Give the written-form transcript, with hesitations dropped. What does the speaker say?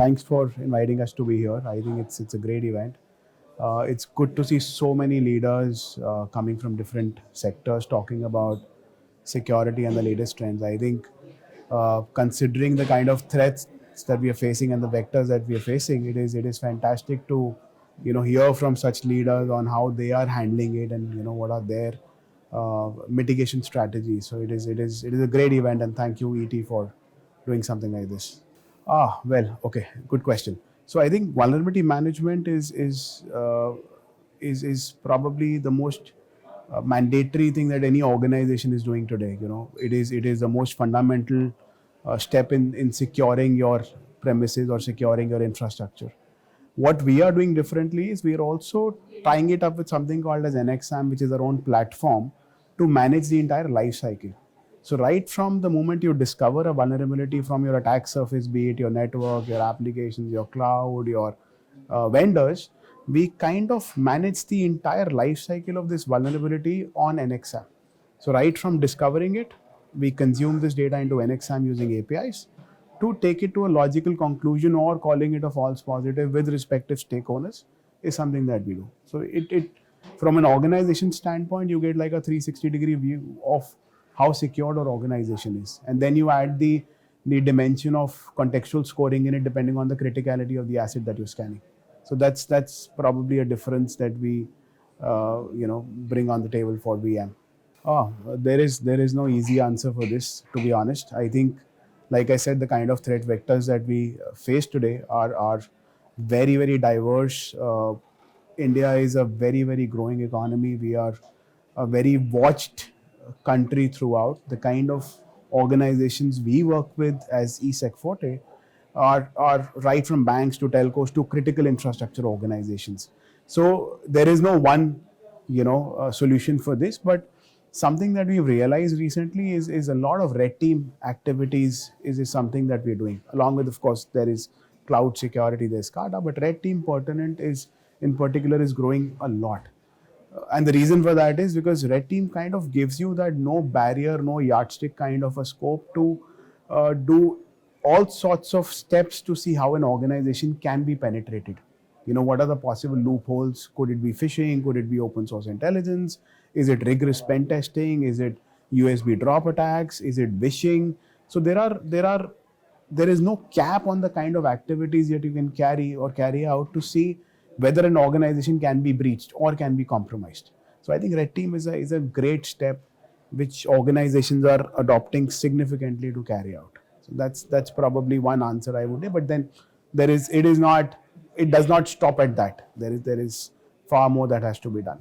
Thanks for inviting us to be here. I think it's a great event. It's good to see so many leaders coming from different sectors talking about security and the latest trends. I think considering the kind of threats that we are facing and the vectors that we are facing, it is fantastic to hear from such leaders on how they are handling it and what are their mitigation strategies. So it is a great event, and thank you ET for doing something like this. Well, okay, good question. So I think vulnerability management is probably the most mandatory thing that any organization is doing today. It is the most fundamental step in securing your premises or securing your infrastructure. What we are doing differently is we are also tying it up with something called as NXAM, which is our own platform to manage the entire life cycle. So right from the moment you discover a vulnerability from your attack surface, be it your network, your applications, your cloud, your vendors, we kind of manage the entire life cycle of this vulnerability on NXAM. So right from discovering it, we consume this data into NXAM using APIs to take it to a logical conclusion, or calling it a false positive with respective stakeholders is something that we do. So it from an organization standpoint, you get like a 360-degree view of how secured our organization is, and then you add the dimension of contextual scoring in it depending on the criticality of the asset that you're scanning. So that's probably a difference that we bring on the table for VM. There is no easy answer for this, to be honest. I think, like I said, the kind of threat vectors that we face today are very, very diverse. India is a very, very growing economy. We are a very watched country throughout. The kind of organizations we work with as eSec Forte are right from banks to telcos to critical infrastructure organizations. So there is no one solution for this, but something that we've realized recently is a lot of red team activities is something that we're doing. Along with, of course, there is cloud security, there's SCADA, but red team pertinent is in particular is growing a lot. And the reason for that is because red team kind of gives you that no barrier, no yardstick kind of a scope to do all sorts of steps to see how an organization can be penetrated. What are the possible loopholes? Could it be phishing? Could it be open source intelligence? Is it rigorous pen testing? Is it USB drop attacks? Is it vishing? So there is no cap on the kind of activities that you can carry out to see whether an organization can be breached or can be compromised. So I think red team is a great step which organizations are adopting significantly to carry out. So that's probably one answer I would say. But then it does not stop at that. There is far more that has to be done.